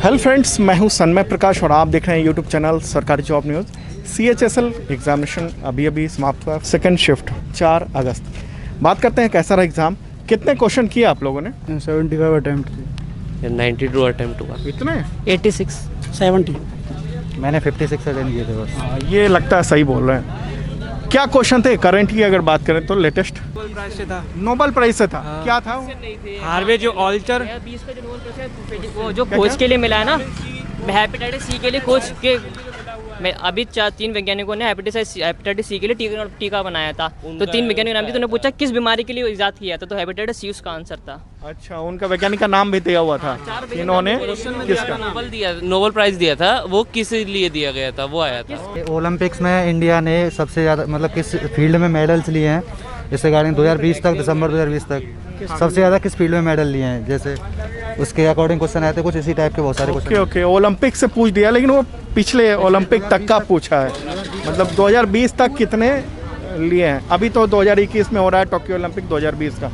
Hello friends, मैं हूं सन्मय प्रकाश और आप देख रहे हैं यूट्यूब चैनल सरकारी जॉब न्यूज़। CHSL एग्जामिनेशन अभी समाप्त हुआ, सेकंड शिफ्ट 4 अगस्त। बात करते हैं कैसा रहा एग्ज़ाम, कितने क्वेश्चन किए आप लोगों ने? 75 अटेम्प्ट, 92 अटेम्प्ट हुआ। इतने? 86 70 मैंने 56 अटेम्प्ट किए थे बस। ये लगता है सही बोल रहे हैं। क्या क्वेश्चन थे करंट की अगर बात करें तो? लेटेस्ट नोबेल प्राइज से था। क्या था वो? हार्वे जो ऑल्टर 20 का जो नोबेल प्राइज है, वो जो खोज के लिए मिला है ना, हेपेटाइटिस सी के लिए खोज के मैं अभी 3 वैज्ञानिकों ने हेपेटाइटिस सी के लिए टीका बनाया था। तो 3 वैज्ञानिक नाम दिए, तो उन्होंने पूछा किस बीमारी के लिए इजाद किया था, तो हेपेटाइटिस सी उसका आंसर था। अच्छा, उनका वैज्ञानिक का नाम भी दिया हुआ था। इन्होंने किसका नोबेल प्राइज दिया था, वो किस लिए दिया गया था, वो आया था। ओलंपिक्स में इंडिया ने सबसे ज़्यादा मतलब किस फील्ड में मेडल्स लिए हैं इस रिगार्डिंग 2020 तक, दिसंबर 2020 तक सबसे ज़्यादा किस फील्ड में मेडल लिए हैं, जैसे उसके अकॉर्डिंग क्वेश्चन आए थे कुछ इसी टाइप के बहुत सारे क्वेश्चन। ओके, ओलंपिक से पूछ दिया, लेकिन वो पिछले ओलंपिक तक का पूछा है। मतलब 2020 तक कितने लिए हैं? अभी तो 2021 में हो रहा है टोक्यो ओलंपिक 2020 का।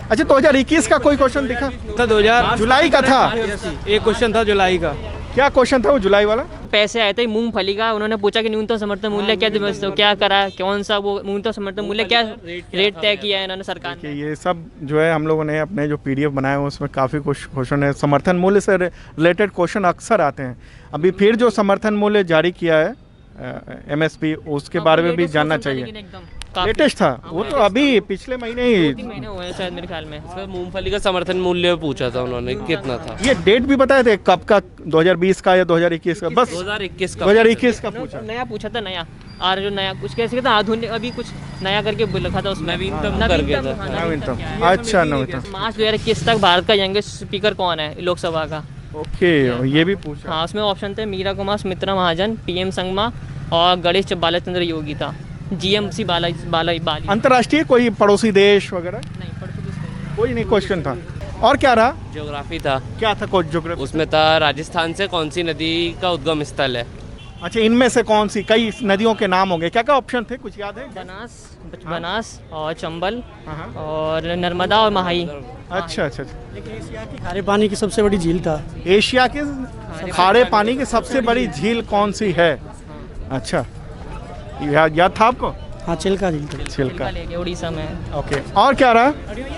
अच्छा, 2021 का कोई क्वेश्चन दिखा था? 2000 जुलाई का था। एक क्वेश्चन था जुलाई का। क्या क्वेश्चन था वो जुलाई वाला? पैसे आए थे मूंगफली का, उन्होंने पूछा कि न्यूनतम समर्थन मूल्य क्या समझते हो, क्या करा, कौन सा वो न्यूनतम समर्थन मूल्य क्या रेट तय किया है इन्होंने सरकार ने। ये सब जो है हम लोगों ने अपने जो PDF बनाए हुए उसमें काफ़ी कुछ क्वेश्चन है, समर्थन मूल्य से रिलेटेड क्वेश्चन अक्सर आते हैं। अभी फिर जो समर्थन मूल्य जारी किया है MSP, उसके बारे में भी जानना चाहिए। लेटेस्ट था वो तो अभी पिछले महीने ही महीने हुए हैं शायद मेरे ख्याल में। सर मूंगफली का समर्थन मूल्य पूछा था उन्होंने, कितना था? ये डेट भी बताए थे कब का, 2020 का या 2021 का? बस 2021 का। 2021 का पूछा। नया पूछा था, नया और जो नया कुछ कैसे था, आधुनिक अभी कुछ नया करके लिखा था उसमें, नवीनतम करके था। नवीनतम, अच्छा नवीनतम। मार्च 2021 तक भारत का यंगेस्ट स्पीकर कौन है लोकसभा का? ओके, ये भी पूछा। हाँ, उसमें ऑप्शन थे मीरा कुमार, सुमित्रा महाजन, PM संगमा और गणेश बालाचंद्र योगी था। GMC बाला अंतर्राष्ट्रीय कोई पड़ोसी देश वगैरह नहीं, कोई नहीं क्वेश्चन था। और क्या रहा? ज्योग्राफी था। क्या था कुछ ज्योग्राफी? उसमें था राजस्थान से कौन सी नदी का उद्गम स्थल है। अच्छा, इनमें से कौन सी, कई नदियों के नाम होंगे। क्या क्या ऑप्शन थे, कुछ याद है? बनास और चंबल हाँ। और नर्मदा और महाई। अच्छा। खारे पानी की सबसे बड़ी झील था। एशिया के खारे पानी की सबसे बड़ी झील कौन सी है? अच्छा, याद था आपको? हाँ, चिल्का झील। छिलका। उड़ीसा में। ओके, और क्या रहा?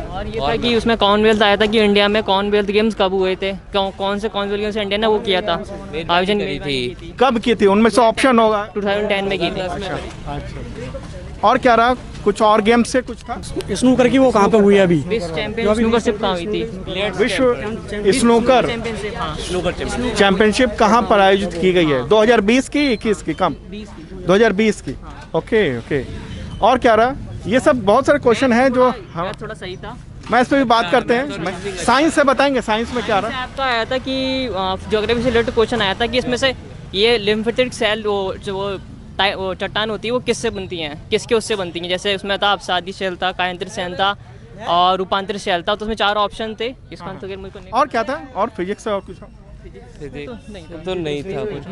और ये था कि उसमें कॉमनवेल्थ आया था कि इंडिया में कॉमनवेल्थ गेम्स कब हुए थे, कौन से कॉमनवेल्थ गेम्स इंडिया ने वो किया था, आयोजन करी थी। कब की थी? उनमें से ऑप्शन होगा। 2010 में की थी। अच्छा, और क्या रहा? कुछ और गेम्स से कुछ था? स्नूकर की वो कहाँ पे हुई है अभी? विश्व चैंपियनशिप कहाँ हुई थी? विश्व स्नूकर चैंपियनशिप, हाँ। चैंपियनशिप कहाँ पर आयोजित की गई है? 2020 की, 21 की? कम 2020 की। ओके। और क्या रहा? ये सब बहुत सारे क्वेश्चन हैं जो हाँ थोड़ा सही था। मैं इस पर भी बात करते हैं। साइंस से बताएंगे, साइंस में क्या रहा? आपका आया था कि ज्योग्राफी से रिलेटेड क्वेश्चन आया था कि इसमें से ये लिम्फेटिक सेल वो चट्टान होती है वो किससे बनती हैं, किसके उससे बनती हैं? जैसे उसमें था अपसादी शैल था, कायांतरित शैल था और रूपांतरित शैल था। तो उसमें 4 ऑप्शन थे। इसका आंसर मुझे नहीं। और क्या था? और फिजिक्स से और कुछ? तो नहीं था कुछ।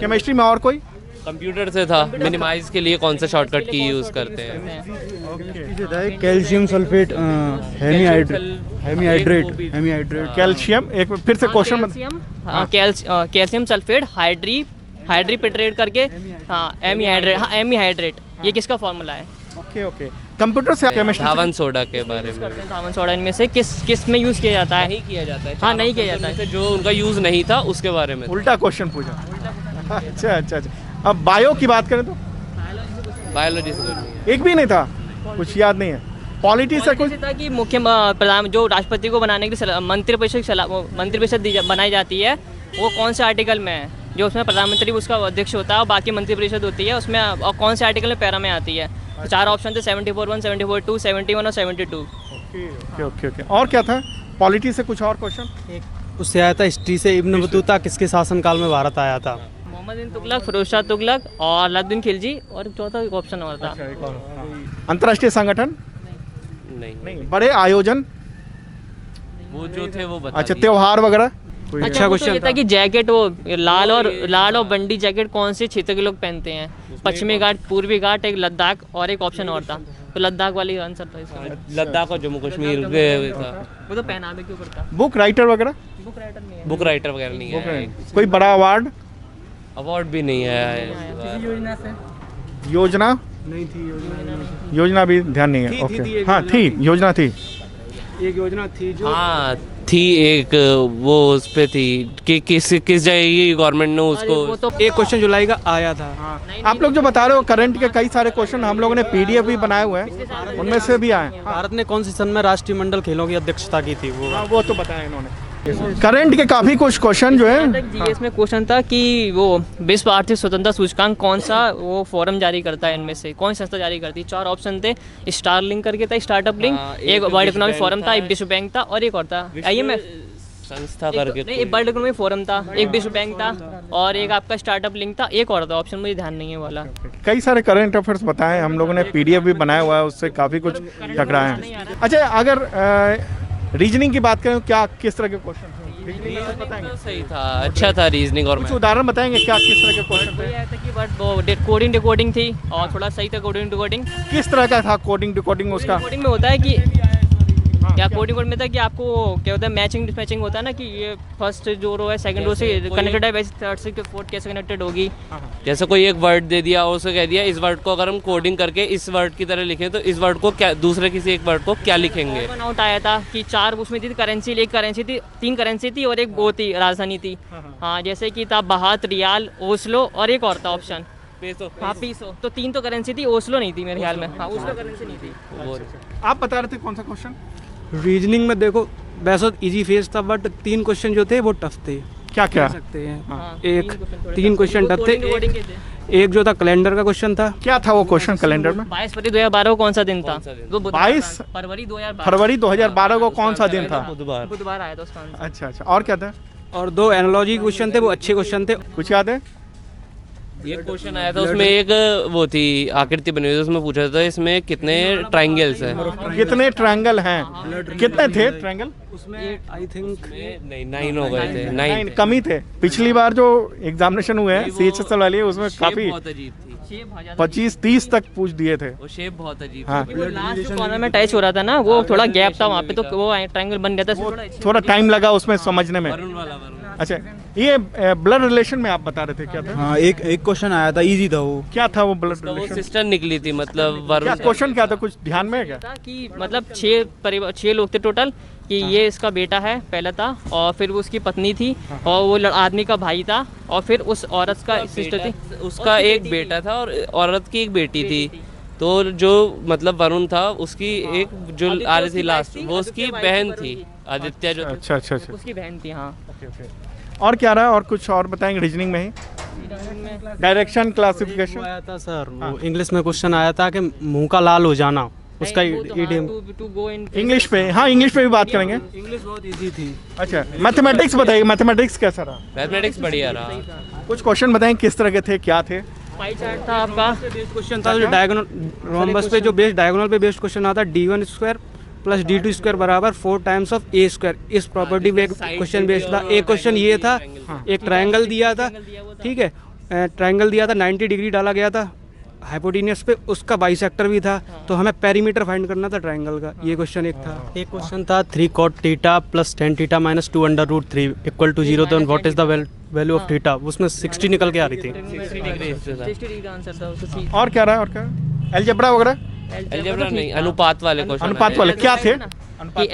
केमिस्ट्री में और कोई? कंप्यूटर से था, मिनिमाइज के लिए कौन सा शॉर्टकट की यूज करते हैं। Calcium sulphate, hemihydrate. कैल्शियम, एक बार फिर से क्वेश्चन। कैल्शियम सल्फेट हाइड्रीपेट्रेट करके, हाँ हेमीहाइड्रेट। ये किसका फॉर्मूला है? ओके। कंप्यूटर से केमिस्ट्री, धावन सोडा के बारे में। धावन सोडा इनमें से किस में यूज किया जाता है? नहीं किया जाता है। हाँ, नहीं किया जाता है। जो उनका यूज नहीं था उसके बारे में। उल्टा क्वेश्चन पूछा। अच्छा। अब बायो की बात करें तो बायोलॉजी से एक भी नहीं था, कुछ याद नहीं है। पॉलिटी से कुछ था कि मुख्य प्रधान जो राष्ट्रपति को बनाने के लिए मंत्रिपरिषद बनाई जाती है, वो कौन से आर्टिकल में है? जो उसमें प्रधानमंत्री उसका अध्यक्ष होता है और बाकी मंत्रिपरिषद होती है, उसमें और कौन से आर्टिकल में पैरा में आती है? 4 ऑप्शन थे, 74(1), 74(2), 71 और 72। ओके। और क्या था? पॉलिटी से कुछ और क्वेश्चन? उससे आया था हिस्ट्री से, इब्न बतूता किसके शासनकाल में भारत आया था? मोहम्मद बिन तुगलक, फिरोज शाह तुगलक और अलाउद्दीन खिलजी, और चौथा ऑप्शन और था। अंतर्राष्ट्रीय संगठन नहीं। बड़े आयोजन वो जो थे वो बता अच्छा, त्योहार वगैरह? अच्छा क्वेश्चन था कि जैकेट वो लाल और बंडी जैकेट कौन से क्षेत्र के लोग पहनते हैं? पश्चिमी घाट, पूर्वी घाट, एक लद्दाख और एक ऑप्शन और था। तो लद्दाख वाली आंसर था इसका। लद्दाख और जम्मू कश्मीर था। वो तो पहनावे के ऊपर था। बुक राइटर वगैरह? बुक राइटर वगैरह नहीं है, कोई बड़ा अवार्ड, अवार्ड भी नहीं है। योजना? नहीं थी योजना भी ध्यान नहीं है। थी, ओके, एक हाँ थी, योजना थी। एक योजना थी जो हाँ थी एक, वो उस पे थी कि किस जगह की गवर्नमेंट ने उसको। वो तो एक क्वेश्चन जुलाई का आया था। आप लोग जो बता रहे हो करंट के कई सारे क्वेश्चन हम लोगों ने पीडीएफ भी बनाए हुए हैं, उनमें से भी आए। भारत ने कौन सी सन में राष्ट्रीय मंडल खेलों की अध्यक्षता की थी वो? हाँ वो तो बताया इन्होंने। करंट के काफी कुछ क्वेश्चन जो है, जीएस में क्वेश्चन था कि वो विश्व आर्थिक स्वतंत्रता सूचकांक कौन सा वो फोरम जारी करता है, इनमें से कौन सी संस्था जारी करती है? 4 ऑप्शन थे, स्टार लिंक करके था, स्टार्टअप लिंक, एक वर्ल्ड इकोनॉमिक फोरम था, एक विश्व बैंक था और एक और था IMF संस्था करके। नहीं, एक वर्ल्ड इकोनॉमिक फोरम था, एक विश्व बैंक था और एक आपका स्टार्टअप लिंक था, एक और था ऑप्शन मुझे ध्यान नहीं है वाला। कई सारे करंट अफेयर्स बताए हम लोगों ने, पीडीएफ भी बनाया हुआ है, उससे काफी कुछ टकराए हैं। अच्छा, अगर रीजनिंग की बात करें, क्या किस तरह के क्वेश्चन थे? तो सही था, अच्छा था रीजनिंग। और कुछ उदाहरण बताएंगे क्या किस तरह के क्वेश्चन थे? ये था कि बट वो कोडिंग डिकोडिंग थी और थोड़ा सही था कोडिंग डिकोडिंग। किस तरह का था कोडिंग डिकोडिंग उसका? कोडिंग में होता है कि क्या कोडिंग कोड में था कि आपको क्या होता है, मैचिंग डिस्मैचिंग होता है ना, कि ये फर्स्ट जो रो है सेकंड रो से कनेक्टेड है, वैसे थर्ड से फोर्थ कैसे कनेक्टेड होगी। जैसे कोई एक वर्ड दे दिया और उसे कह दिया इस वर्ड को अगर हम कोडिंग करके इस वर्ड की तरह लिखें तो इस वर्ड को क्या, दूसरे किसी एक वर्ड को क्या लिखेंगे। आउट आया था कि 4 उसमें थी करेंसी, एक करेंसी थी, 3 करेंसी थी और एक वो थी राजधानी थी। हाँ, जैसे कि था बाहत, रियाल, ओस्लो और एक और था ऑप्शन हाँ पीसो। तो 3 तो करेंसी थी, ओस्लो नहीं थी मेरे ख्याल में। हाँ, ओस्लो करेंसी नहीं थी। आप बता रहे थे कौन सा क्वेश्चन? रीजनिंग में देखो वैसे इजी फेस था, बट 3 क्वेश्चन जो थे वो टफ थे, क्या क्या? कह सकते हैं। हाँ, एक 3 3 क्वेश्चन टफ थे। एक जो था कैलेंडर का क्वेश्चन था। क्या था वो क्वेश्चन कैलेंडर में? 22 फरवरी 2012 को कौन सा दिन था? वो 22 फरवरी 2012 फरवरी 2012 को कौन सा दिन था? बुधवार आया था उसका आंसर। अच्छा अच्छा, और क्या था? और 2 एनालॉजी क्वेश्चन थे, वो अच्छे क्वेश्चन थे। कुछ याद है? ये क्वेश्चन आया था, उसमें एक वो थी आकृति बनी हुई थी, उसमें पूछा था इसमें कितने ट्रायंगल्स हैं। कितने ट्रायंगल हैं? कितने थे ट्रायंगल? उसमें आई थिंक नहीं 9 हो गए थे, 9 कम ही थे। पिछली बार जो एग्जामिनेशन हुए हैं CHSL वाली, उसमें काफी बहुत अजीब थी, 25-30 तक पूछ दिए थे। वो शेप बहुत अजीब हाँ। थी। लास्ट कॉर्नर में टच हो रहा था ना, वो थोड़ा गैप था वहाँ पे, तो वो ट्रायंगल बन गया था। थोड़ा टाइम लगा उसमें समझने में। वरुण वाला, वरुण। अच्छा, ये ब्लड रिलेशन में आप बता रहे थे, क्या था? हाँ, एक क्वेश्चन आया था, इजी था वो। क्या था वो ब्लड वो रिलेशन? सिस्टर निकली थी, मतलब क्या वरुण। क्वेश्चन क्या था, कुछ ध्यान में है क्या? था कि मतलब 6 लोग थे टोटल, कि ये इसका बेटा है पहला था, और फिर वो उसकी पत्नी थी, और वो आदमी का भाई था, और फिर उस औरत का सिस्टर थी। उसका एक बेटा था और औरत की एक बेटी थी। तो जो मतलब वरुण था उसकी एक जो आ रही थी लास्ट, वो उसकी बहन थी, आदित्य जो। अच्छा अच्छा अच्छा, उसकी बहन थी। हाँ, और क्या रहा? और कुछ और बताएंगे रीजनिंग में ही? डायरेक्शन क्लासिफिकेशन आया था सर, वो इंग्लिश में क्वेश्चन आया था कि मुंह का लाल हो जाना, उसका इडियम। इंग्लिश पे, हाँ इंग्लिश पे भी बात करेंगे। इंग्लिश बहुत इजी थी। अच्छा, मैथमेटिक्स बताइए, मैथमेटिक्स कैसा रहा? मैथमेटिक्स बढ़िया रहा। कुछ क्वेश्चन बताएं किस तरह के थे, क्या थे? पाई चार्ट था आपका। क्वेश्चन था जो डायगोनल रोम्बस पे, जो बेस्ड डायगोनल पे बेस्ड क्वेश्चन आता है, D1 square plus D2 square बराबर 4 टाइम्स ऑफ A स्क्वायर। इस प्रॉपर्टी पे क्वेश्चन बेस्ड था। एक क्वेश्चन ये था, एक ट्रायंगल दिया था, ठीक है, ट्रायंगल दिया था, 90 डिग्री डाला गया था हाइपोटेनियस पे, उसका बाइसेक्टर भी था, तो हमें पेरीमीटर फाइंड करना था ट्रायंगल का। ये क्वेश्चन एक था। एक क्वेश्चन था 3 cot theta plus 10 theta minus 2 under root 3 equal to 0, then what is the value of theta. उसमें 60 निकल के आ रही थी। 60 डिग्री का आंसर था उसका। और क्या रहा? और क्या? अलजेब्रा वगैरह? अलजेब्रा नहीं, अनुपात वाले क्वेश्चन। अनुपात वाले क्या थे? कि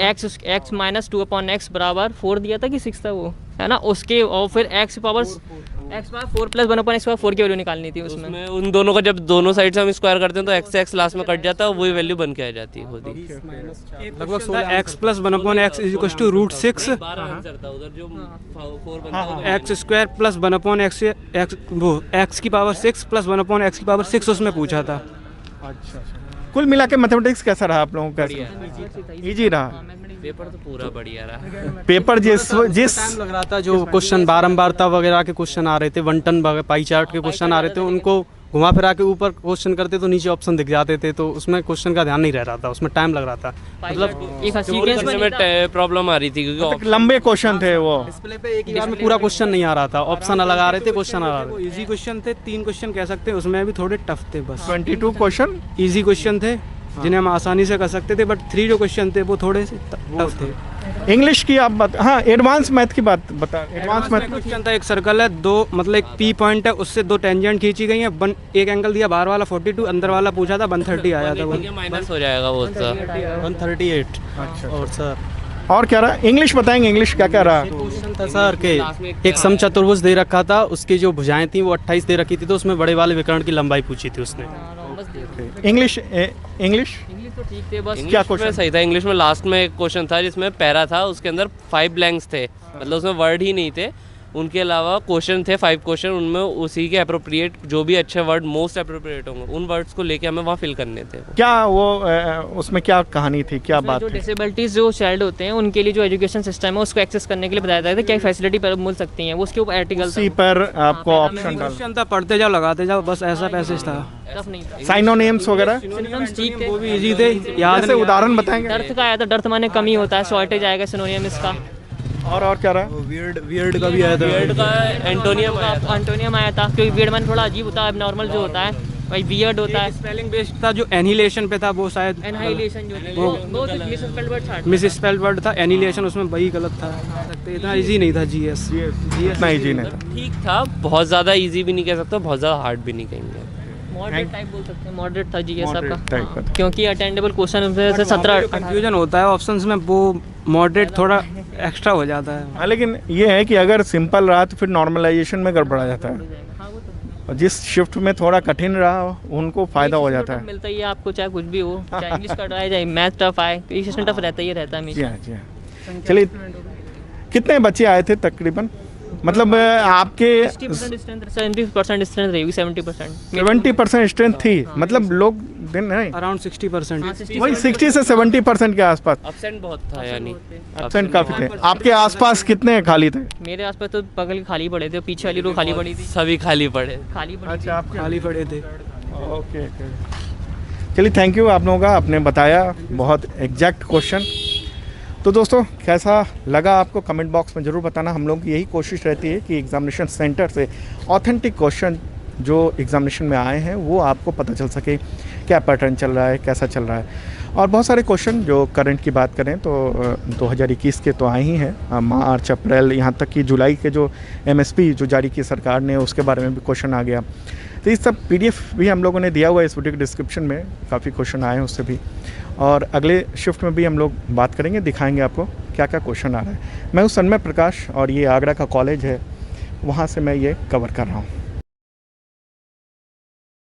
x माइनस 2/x बराबर 4 दिया था कि 6 था वो, है ना, उसके, और फिर x power 4 plus 1/x power 4 की वैल्यू निकालनी थी उसमें। उसमें उन दोनों का जब दोनों साइड से हम स्क्वायर करते हैं तो x से x लास्ट में कट जाता है, वही वैल्यू बन के आ जाती है खुद ही। लगभग 16 x plus 1/x is equal to root 6 answer था उधर जो 4 बनता है। x स्क्वायर प्लस 1/x वो x की पावर 6 प्लस 1/x की पावर 6 उसमें पूछा था। अच्छा, कुल मिला के मैथमेटिक्स कैसा रहा आप लोगों का? इजी रहा? पेपर तो पूरा बढ़िया रहा। पेपर जिस टाइम लग रहा था, जो क्वेश्चन बारंबारता वगैरह के क्वेश्चन आ रहे थे, 1 टन पाई चार्ट के क्वेश्चन आ रहे थे, उनको घुमा फिरा के ऊपर क्वेश्चन करते तो नीचे ऑप्शन दिख जाते थे, तो उसमें क्वेश्चन का ध्यान नहीं रह रहा था, उसमें टाइम लग रहा था। मतलब एक सीक्वेंस में प्रॉब्लम आ रही थी क्योंकि लंबे क्वेश्चन थे वो। डिस्प्ले पे एक ही बार में पूरा क्वेश्चन नहीं आ रहा था, ऑप्शन अलग आ रहे थे, क्वेश्चन आ रहे थे। इजी क्वेश्चन थे, 3 क्वेश्चन कह सकते हैं, उसमें भी थोड़े टफ थे बस। 22 क्वेश्चन इजी क्वेश्चन थे जिन्हें हम आसानी से कर सकते थे, बट 3 जो क्वेश्चन थे वो थोड़े से टफ थे। इंग्लिश की आप बात, हाँ एडवांस मैथ की बात बता, एडवांस मैथ क्वेश्चन था, एक सर्कल है, दो मतलब एक पी पॉइंट है, उससे दो टेंजेंट खींची गई हैं, एक एंगल दिया बाहर वाला 42, अंदर वाला पूछा था 130 आया था। माइनस हो जाएगा वो तो। 138। अच्छा। और सर और क्या रहा, इंग्लिश बताएंगे, इंग्लिश क्या क्या रहा? क्वेश्चन था सर के एक समचतुर्भुज दे रखा था, उसकी जो भुजाएं थी वो 28 दे रखी थी, तो उसमें बड़े वाले विकर्ण की लंबाई पूछी थी उसने। इंग्लिश इंग्लिश तो ठीक थे बस। क्या इंग्लिश में क्वेश्चन? सही था। इंग्लिश में लास्ट में एक क्वेश्चन था जिसमें पैरा था, उसके अंदर 5 ब्लैंक्स थे, मतलब उसमें वर्ड ही नहीं थे, उनके अलावा क्वेश्चन थे 5 क्वेश्चन, उनमें उसी के अप्रोप्रिएट जो भी अच्छे वर्ड मोस्ट अप्रोप्रिएट होंगे उन वर्ड्स को लेके हमें वहाँ फिल करने थे। क्या वो उसमें क्या कहानी थी, क्या बात जो थी? डिसेबिलिटीज जो चाइल्ड होते हैं उनके लिए जो एजुकेशन सिस्टम है उसको एक्सेस करने के लिए बताया जाता है क्या फैसिलिटी पर मिल सकती हैं, वो उसके ऊपर आर्टिकल उसी पर आपको ऑप्शन डाल, क्वेश्चन था, पढ़ते जाओ लगाते जाओ, बस ऐसा पैसेज था। टफ नहीं था। साइनोनिम्स वगैरह, सिनोनिम्स ठीक थे। वो भी इजी थे, याद जैसे उदाहरण बताएंगे? डर्थ का आया था, डर्थ माने कमी होता है, शॉर्टेज आएगा सिनोनियम इसका। और क्या रहा? वियर्ड का भी आया था। वर्ड का एंटोनियम आया था। एंटोनियम आया था, क्योंकि वियर्ड माने थोड़ा अजीब होता है, नॉर्मल जो होता है भाई वियर्ड होता है। स्पेलिंग बेस्ड था, जो एनिलेशन पे था वो शायद एनहाइलेशन जो वो मिसस्पेल्ड वर्ड था। मिस स्पेल्ड वर्ड था, एनिलेशन उसमें वही गलत था। इतना इजी नहीं था जीएस। इतना ईजी नहीं था। ठीक था, बहुत ज़्यादा इजी भी नहीं कह सकते, बहुत ज़्यादा हार्ड भी नहीं कहेंगे। मॉडरेट टाइप बोल सकते हैं, मॉडरेट था जीएस Moderate आपका, type का था। क्योंकि अटेंडेबल क्वेश्चन से 17 कंफ्यूजन होता है ऑप्शंस में, वो मॉडरेट थोड़ा एक्स्ट्रा हो जाता है। हाँ, लेकिन ये है कि अगर सिंपल रहा तो फिर नॉर्मलाइजेशन में गड़बड़ा जाता है, और जिस शिफ्ट में थोड़ा कठिन रहा उनको फ़ायदा हो जाता है। मिलता ही है आपको, चाहे कुछ भी हो, चाहे इंग्लिश का आए चाहे मैथ टफ आए, तो ये टफ रहता ही रहता है जी हमेशा। हाँ, जी हाँ। चलिए, कितने बच्चे आए थे तकरीबन, मतलब आपके 70% स्ट्रेंथ रहेगी, 70%। 70% स्ट्रेंथ थी, मतलब लोग दिन नहीं, अराउंड 60%। वही 60 से 70% के आसपास एब्सेंट बहुत था, यानी एब्सेंट काफ़ी थे। आपके आसपास कितने खाली थे? मेरे आसपास तो बगल के खाली पड़े थे, पीछे वाली रो खाली पड़ी थी, सभी खाली पड़े। खाली पड़ी थी। अच्छा, आपके खाली पड़े थे। ओके। चलिए, थैंक यू आप लोगों का, आपने बताया बहुत एग्जैक्ट क्वेश्चन। तो दोस्तों, कैसा लगा आपको कमेंट बॉक्स में ज़रूर बताना। हम लोगों की यही कोशिश रहती है कि एग्जामिनेशन सेंटर से ऑथेंटिक क्वेश्चन जो एग्जामिनेशन में आए हैं वो आपको पता चल सके, क्या पैटर्न चल रहा है, कैसा चल रहा है। और बहुत सारे क्वेश्चन जो करंट की बात करें तो 2021 के तो आए ही हैं, मार्च अप्रैल यहाँ तक कि जुलाई के जो MSP जो जारी की सरकार ने, उसके बारे में भी क्वेश्चन आ गया। तो इस सब PDF भी हम लोगों ने दिया हुआ है इस वीडियो के डिस्क्रिप्शन में, काफ़ी क्वेश्चन आए हैं उससे भी। और अगले शिफ्ट में भी हम लोग बात करेंगे, दिखाएंगे आपको क्या क्या क्वेश्चन आ रहा है। मैं हूँ सन्मय प्रकाश और ये आगरा का कॉलेज है, वहाँ से मैं ये कवर कर रहा हूँ।